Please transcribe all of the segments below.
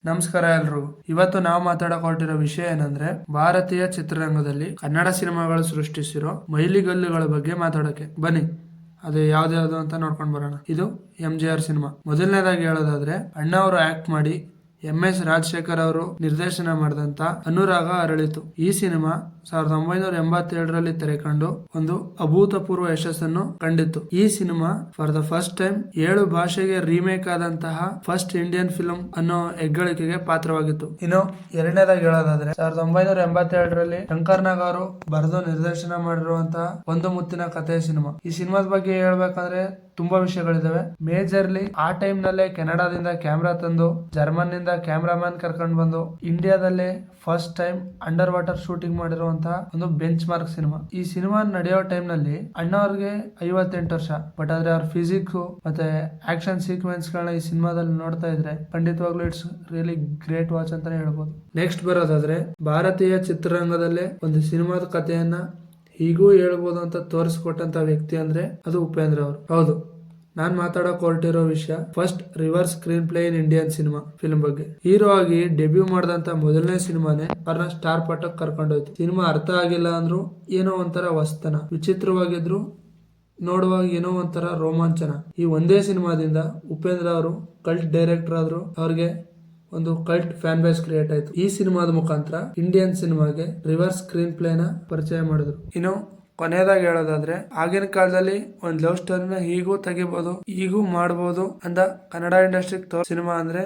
ನಮಸ್ಕಾರ ಎಲ್ರು. ಇವತ್ತು ನಾವು ಮಾತಾಡಕ್ ಹೊರಟಿರೋ ವಿಷಯ ಏನಂದ್ರೆ ಭಾರತೀಯ ಚಿತ್ರರಂಗದಲ್ಲಿ ಕನ್ನಡ ಸಿನಿಮಾಗಳು ಸೃಷ್ಟಿಸಿರೋ ಮೈಲಿಗಲ್ಲುಗಳ ಬಗ್ಗೆ ಮಾತಾಡೋಕೆ ಬನ್ನಿ. ಅದು ಯಾವ್ದು ಅಂತ ನೋಡ್ಕೊಂಡು ಬರೋಣ. ಇದು MGR ಸಿನಿಮಾ. ಮೊದಲನೇದಾಗಿ ಹೇಳೋದಾದ್ರೆ ಅಣ್ಣ ಅವರು ಆಕ್ಟ್ ಮಾಡಿ MS ರಾಜಶೇಖರ್ ಅವರು ನಿರ್ದೇಶನ ಮಾಡಿದಂತ ಅನುರಾಗ ಅರಳಿತು. ಈ ಸಿನಿಮಾ 1987ರಲ್ಲಿ ತೆರೆಕಂಡು ಒಂದು ಅಭೂತಪೂರ್ವ ಯಶಸ್ಸನ್ನು ಕಂಡಿತ್ತು. ಈ cinema for the first time 7 ಭಾಷೆಗೆ ರೀಮೇಕ್ ಆದಂತಹ ಫಸ್ಟ್ ಇಂಡಿಯನ್ ಫಿಲ್ಮ್ ಅನ್ನೋ ಹೆಗ್ಗಳಿಕೆಗೆ ಪಾತ್ರವಾಗಿತ್ತು. ಇನ್ನು ಎರಡನೇದಾಗಿ ಹೇಳೋದಾದ್ರೆ 1987ರಲ್ಲಿ ಶಂಕರ್ ನಾಗ್ ಅವರು ಬರೆದು ನಿರ್ದೇಶನ ಮಾಡಿರುವಂತಹ ಒಂದು ಮುತ್ತಿನ ಕಥೆಯ ಸಿನಿಮಾ. ಈ ಸಿನಿಮಾದ ಬಗ್ಗೆ ಹೇಳ್ಬೇಕಂದ್ರೆ ತುಂಬಾ ವಿಷಯಗಳಿದಾವೆ. ಮೇಜರ್ಲಿ ಆ ಟೈಮ್ ನಲ್ಲೇ ಕೆನಡಾದಿಂದ ಕ್ಯಾಮ್ರಾ ತಂದು ಜರ್ಮನ್ ನಿಂದ ಕ್ಯಾಮ್ರಾಮನ್ ಕರ್ಕೊಂಡು ಬಂದು ಇಂಡಿಯಾದಲ್ಲೇ first time under water shooting ಮಾಡಿರುವಂತಹ ಒಂದು ಬೆಂಚ್ ಮಾರ್ಕ್ ಸಿನಿಮಾ. ಈ ಸಿನಿಮಾ ನಡೆಯೋ ಟೈಮ್ ನಲ್ಲಿ ಅಣ್ಣ ಅವ್ರಿಗೆ 58 ವರ್ಷ. ಬಟ್ ಆದ್ರೆ ಅವ್ರ ಫಿಸಿಕ್ಸ್ ಮತ್ತೆ ಆಕ್ಷನ್ ಸೀಕ್ವೆನ್ಸ್ ಗಳನ್ನ ಈ ಸಿನಿಮಾದಲ್ಲಿ ನೋಡ್ತಾ ಇದ್ರೆ ಖಂಡಿತವಾಗ್ಲೂ ಇಟ್ಸ್ ರಿಯಲಿ ಗ್ರೇಟ್ ವಾಚ್ ಅಂತಾನೆ ಹೇಳ್ಬೋದು. ನೆಕ್ಸ್ಟ್ ಬರೋದಾದ್ರೆ ಭಾರತೀಯ ಚಿತ್ರರಂಗದಲ್ಲೇ ಒಂದು ಸಿನಿಮಾದ ಕಥೆಯನ್ನ ಹೀಗೂ ಹೇಳ್ಬೋದು ಅಂತ ತೋರಿಸ್ಕೊಟ್ಟಂತ ವ್ಯಕ್ತಿ ಅಂದ್ರೆ ಅದು ಉಪೇಂದ್ರ ಅವರು. ಹೌದು, ನಾನ್ ಮಾತಾಡಕ್ ಹೊರಟಿರೋ ವಿಷಯ first reverse screenplay in Indian cinema film ಬಗ್ಗೆ. ಹೀರೋ ಆಗಿ ಡೆಬ್ಯೂ ಮಾಡಿದಂತ ಮೊದಲನೇ ಸಿನಿಮಾನೇ ಅವ್ರನ್ನ ಸ್ಟಾರ್ ಪಟ್ಟಕ್ ಕರ್ಕೊಂಡೋಯ್ತು. ಸಿನಿಮಾ ಅರ್ಥ ಆಗಿಲ್ಲ ಅಂದ್ರು ಏನೋ ಒಂಥರ ಹೊಸ್ತನ, ವಿಚಿತ್ರವಾಗಿದ್ರು ನೋಡುವಾಗ ಏನೋ ಒಂಥರ ರೋಮಾಂಚನ. ಈ ಒಂದೇ ಸಿನಿಮಾದಿಂದ ಉಪೇಂದ್ರ ಅವರು ಕಲ್ಟ್ ಡೈರೆಕ್ಟರ್ ಆದ್ರು. ಅವ್ರಿಗೆ ಒಂದು ಕಲ್ಟ್ ಫ್ಯಾನ್ ಬೇಸ್ ಕ್ರಿಯೇಟ್ ಆಯ್ತು. ಈ ಸಿನಿಮಾದ ಮುಖಾಂತರ ಇಂಡಿಯನ್ ಸಿನಿಮಾಗೆ ರಿವರ್ಸ್ ಸ್ಕ್ರೀನ್ ಪ್ಲೇನ ಪರಿಚಯ ಮಾಡಿದ್ರು. ಇನ್ನು ಕೊನೆಯದಾಗಿ ಹೇಳೋದಾದ್ರೆ ಆಗಿನ ಕಾಲದಲ್ಲಿ ಒಂದ್ ಲವ್ ಸ್ಟೋರಿನ ಹೀಗೂ ತೆಗಿಬಹುದು, ಹೀಗೂ ಮಾಡಬಹುದು ಅಂತ ಕನ್ನಡ ಇಂಡಸ್ಟ್ರಿ ಸಿನಿಮಾ ಅಂದ್ರೆ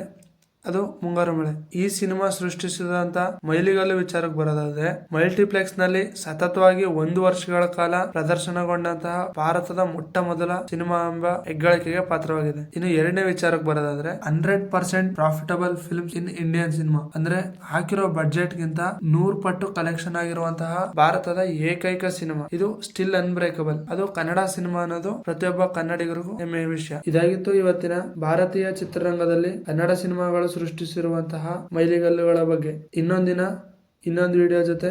ಅದು ಮುಂಗಾರು ಮಳೆ. ಈ ಸಿನಿಮಾ ಸೃಷ್ಟಿಸಿದಂತ ಮೈಲಿಗಲ್ಲು ವಿಚಾರಕ್ಕೆ ಬರೋದಾದ್ರೆ ಮಲ್ಟಿಪ್ಲೆಕ್ಸ್ ನಲ್ಲಿ ಸತತವಾಗಿ 1 ವರ್ಷಗಳ ಕಾಲ ಪ್ರದರ್ಶನಗೊಂಡಂತಹ ಭಾರತದ ಮೊಟ್ಟ ಮೊದಲ ಸಿನಿಮಾ ಎಂಬ ಹೆಗ್ಗಳಿಕೆಗೆ ಪಾತ್ರವಾಗಿದೆ. ಇನ್ನು ಎರಡನೇ ವಿಚಾರಕ್ಕೆ ಬರೋದಾದ್ರೆ 100% ಪ್ರಾಫಿಟಬಲ್ ಫಿಲ್ಮ್ಸ್ ಇನ್ ಇಂಡಿಯನ್ ಸಿನಿಮಾ ಅಂದ್ರೆ ಹಾಕಿರೋ ಬಡ್ಜೆಟ್ ಗಿಂತ 100 ಪಟ್ಟು ಕಲೆಕ್ಷನ್ ಆಗಿರುವಂತಹ ಭಾರತದ ಏಕೈಕ ಸಿನಿಮಾ. ಇದು ಸ್ಟಿಲ್ ಅನ್ಬ್ರೇಕಬಲ್. ಅದು ಕನ್ನಡ ಸಿನಿಮಾ ಅನ್ನೋದು ಪ್ರತಿಯೊಬ್ಬ ಕನ್ನಡಿಗರಿಗೂ ಹೆಮ್ಮೆಯ ವಿಷಯ. ಇದಾಗಿತ್ತು ಇವತ್ತಿನ ಭಾರತೀಯ ಚಿತ್ರರಂಗದಲ್ಲಿ ಕನ್ನಡ ಸಿನಿಮಾಗಳು ಸೃಷ್ಟಿಸಿರುವಂತಹ ಮೈಲಿಗಲ್ಲುಗಳ ಬಗ್ಗೆ. ಇನ್ನೊಂದು ವಿಡಿಯೋ ಜೊತೆ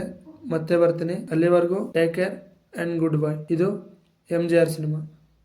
ಮತ್ತೆ ಬರ್ತೀನಿ. ಅಲ್ಲಿವರೆಗೂ take care and good bye. ಇದು MGR ಸಿನಿಮಾ.